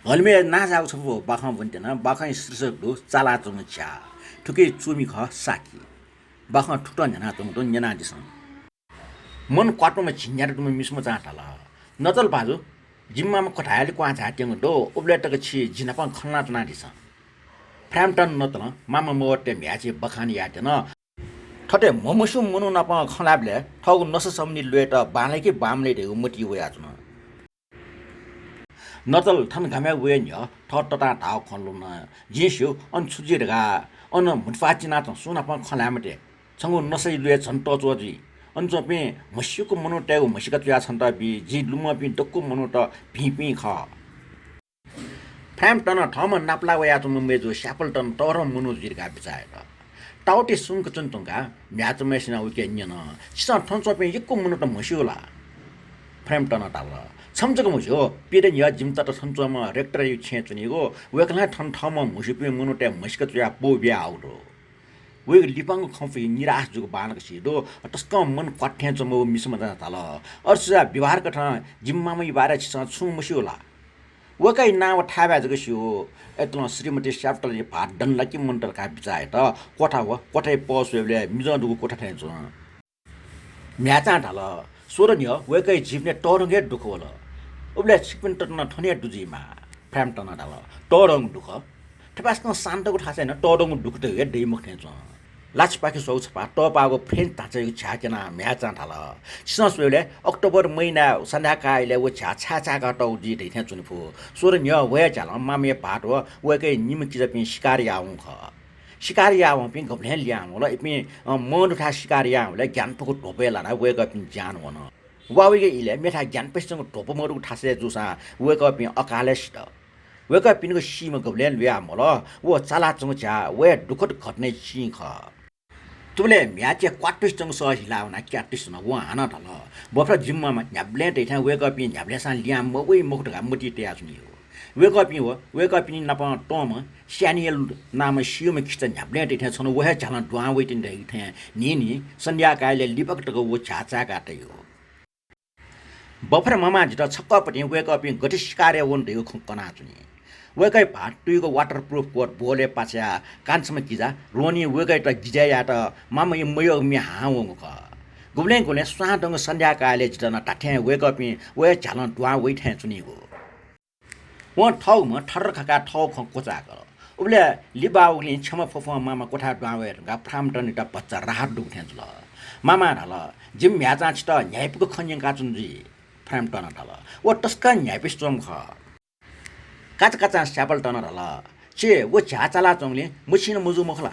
हल्मे नाजाउ छ बाख भन्दैन बाख शीर्षक दो चाला चङ छ्या ठुके चुमी ख साकी बाख ठुट न्याना चङ दो न्याना दिस मन क्वाटोमा झिन्यार तुम मिसम चाटाला नचल बाजु जिम्मामा कठायले क्वा झाट्यङ दो उब्लेटक छि जिनापा खन्ना तना दिस फ्रामटन नतल मामा मोटे म्याचे बखानी याटेन ठटे ममसु मनु नपा खलाबले ठौ नस सम्नि लुएट बालेकी बामले दे उमटी वया छन नतल थन घाम्या वे न्य ठटटा ढाउ खन्लु न जिस्यो अन छुजिरगा अन मुटफाचिना त सुना प खलामटे छंगु नसै लुए छन्ट चोजी अन चोपे मस्युको मनु टेगु मसिका तुया छन्ट बि जि लुम बि डक्कु मनु त भिपि ख फ्राम टन ठम नाप्ला वया त मेजो स्यापलटन तर मनु जिरगा बिचाएर टाउटे सुंक चन्तुङका म्याच मेसिना उके न्यन सिसा ठन चोपे यक्कु मनु त मस्युला फ्राम टन टाल छमजको मुसो पिरे न्या जिमता त छन्चमा रेक्टर यु छे चुनिगो वेकला ठन ठम मुसिपे मनु टे मसिका तुया पो ब्या आउरो वे लिपाङ खफी निराश जुग बानक सिदो तस्क मन क्वाठ्या चमो मिसम दा ताल अर्सा व्यवहार कथा जिम्मामै बारे छ छु मुसियोला वकै नाव ठाबा जग सियो एतलो श्रीमती स्याफ्टल जे भात डन लकी मन्टर का बिचाए त कोठा व कोठै पसुले मिजन्दुको कोठा ठाइ छ म्याचा ढाल सोरन्य वकै जिपने टरंगे दुख होला उबले सिकपिन टन ठने दुजीमा फ्राम टन ढाल टरंग दुख ठपास्क शान्तको थाहा छैन टरंग दुख त हेड्दै मख्ने छ लाचपाके सौ छपा टपाको फ्रेन्च ताचेको छ्याकेना म्याचा ढाल सिसवेले अक्टोबर महिना सन्ध्याकाले व छ्या गटौ जी दैथे चुनफु सोरन्य वया चाल मामे भाट व वकै निमकी जपि शिकारी आउँ ख शिकारी आउँ पिन गब्ले ल्या होला इपि मन उठा शिकारी आउँले ज्ञानपको टोपेला ना वका पिन जान वन वावेगे इले मेठा ज्ञान पेसँग टोपो मरु ठासे जुसा वका पिन अकालेस्ट वका पिनको सीमा गब्ले ल्या मोल व चाला चंग छ्या वे दुखद घट्ने छि ख तुले म्याचे क्वाटिस्टङ स हिलाउना क्याटिस्टङ व हाना ढल बफ्र जिम्मामा न्याब्ले दैथा वेक अप न्याब्लेसा ल्याम मवे मुखटगा मुटी त्या जुनि हो वेक अप नप टम स्यानियल नाम सियम खिस्ट न्याब्ले दैथा छन वहे झाल दुआ वेटिन दैथे निनी सन्ध्या काले लिपकटको व छाचा काटै हो बफ्र मामा जित छक्कपटि वेक अप गटिस कार्य वन दैको खकना जुनि वेकै भाट टुइको वाटरप्रुफ कोट बोले पाछ्या कान्छमा किजा रोनी वेकै त गिजाया त मामा यो मयो मि हावङ ख गुब्ले गुले स्वादङ सन्ध्याकाले जितन टाठ्या वेकअप वे झालन दुआ वैठ्या चुनि हो व ठाउँमा ठर खका ठाउँ ख कोचा ग उबले लिबाउले छम फफ मामा कोठा दुआ वे गा फ्राम टनि त बच्चा राहत दुख्या जुल मामा ढल जिम म्याचा छिट न्यायपको खन्यका चुन्जी फ्राम टन ढल व टस्का न्यायपिस्टम ख काचा स्यापल टन ढल चे व झाचाला चंगले मुछिन मुजु मखला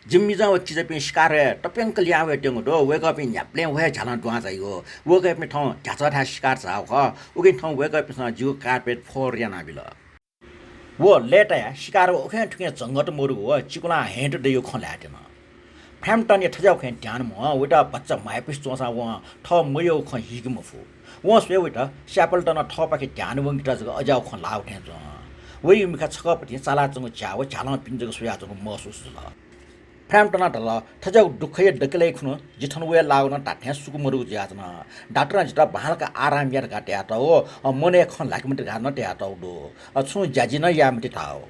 जिम्मिजा व चिजपि शिकार टप्यंक ल्यावे टेंग दो वेकअप न्याप्ले वे झाला दुआ जाइगो वेकअप मे ठौ झाचा ठा शिकार जाव ख उगे ठौ वेकअप स जिउ कार्पेट फोर याना बिल वो लेटा शिकार ओखे ठुके जंगट मोरुगो चिकुला हेड दयो खलाटेन फ्यामटन ठजाउ खे ध्यान म वेटा बच्चा माइपिस चोसा व ठ मयो ख हिगमफु व स्वेटा स्यापल टन ठ पाके ध्यान वंगिटा जग अजाउ ख लाउ ठे ज वइ मिखा छकपति चाला चंग च्याव झाला पिन्जको सुया जग महसुस ल फ्यामटन ढल ठजाउ दुखय डकले खुनो जिठन वे लाउन टाठ्या सुकु मरु ज्याजन डाक्टर जिता बालका आराम यार गाट्या त हो मने ख लाकमति गान ट्या त दो छु ज्याजिन यामति थाओ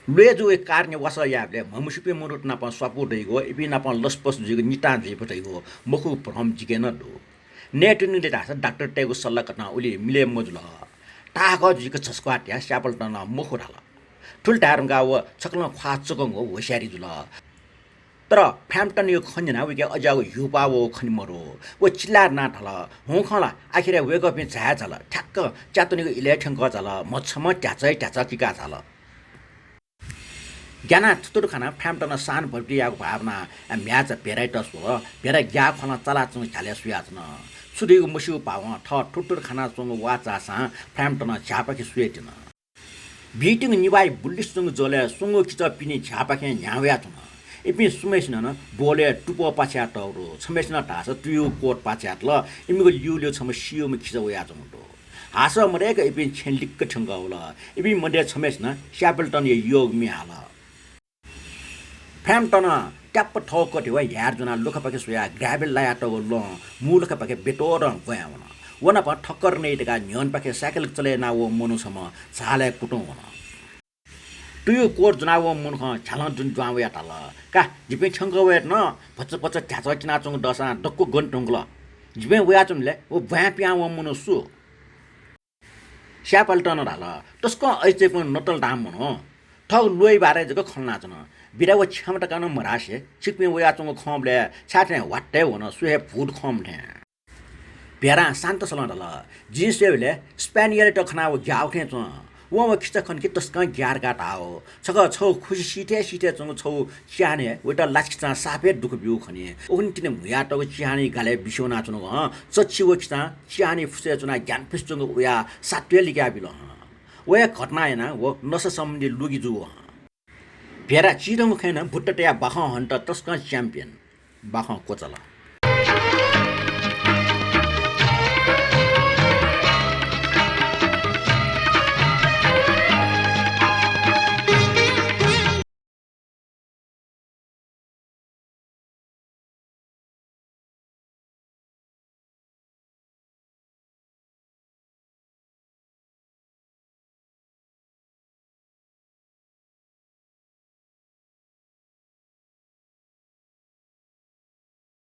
लेजु एक कार्य वस याबले ममुसुपे मुरुट नाप सपु दैगो इपि नाप लसपस जिगो निटा जे पटैगो मखु भ्रम जिगेन दो नेट निले दास डाक्टर टेगो सल्लाह कतना उली मिले मजुल टाग जिको छस्क्वाट्या स्यापल टन मखु ढाल ठुल टारमगा व छकल ख्वा चगङ हो होस्यारी जुल तर फ्यामटन यो खन्जना उके अजागो युपा वो खनि मरो व चिल्ला ना ढल होखला आखिर वेक अप झा झल ठ्याक्क च्यातुनीको इलेठंक झल मछम ट्याचा किका झल ज्ञाना थुतुर खाना फ्यामटन सान भर्टियाको भावना म्याच भेराइटस हो भेरा ग्या खना चला चुङ झाले सुयाजन सुदिगो मुसु पाव ठ ठुटुर खाना चुङ वाचासा फ्यामटन झापाके सुएटिन बिटिङ निवाई बुल्लिसुङ जले सुङो किच पिनि झापाके न्याव्या तुन इपि सुमेसिन न बोले टुपो पाछ्या टौरो छमेसिन ढास तुयु कोट पाछ्या ल इमिगो युल्यो छम सियोम खिच वया जमुटो हास मरेक इपि छेलिक्क ठंगाउला इपि मडे छमेसिन स्यापलटन योग मि हाल फ्यामटन ट्याप ठोक वा यार जना लोखपाके सोया ग्राबेल लाया त ल मुलखपाके बेटोर गयावन वना पर ठक्कर नहीं टका न्योन पाखे साइकिल चले ना वो मनु सम झाले कुटो होना तुयो कोर जनाव मुन ख छाल जुन ज्वाव या तल का जिपे छंग वेट न पच पच छाच चिना चंग दसा डक्को गन टंगल जिपे वया चुमले वो भ्या पिया व मुन सु स्यापल्टन राल तस्को ऐसे पण नटल दाम मन ठग लोई बारे जको खलना चन बिरा व छमटा कान मरासे छिकमे वया चंग खमले छाटे वाट्टे होन सुहे फुड खम थे बेरा शान्त सलन राल जिन्सले स्पेनियल टखना व ग्याउ थे च वो खिचा खन कि तस्का ग्यार गाट आओ छग छौ खुसी सिटे चंग छौ च्याने वेटा लास्किचा सापे दुख बिउ खने ओन तिने मुया टग च्यानी गाले बिसोना चुन ग चछि वो खिचा च्यानी फुसे चुना ज्ञान पिस्चंग उया सात्वे लिका बिल वया घटना हैन वो नस सम्बन्धी लुगी जु भेरा चिरंग खैन भुट्टटया बाख हन्ट तस्का च्याम्पियन बाख कोचला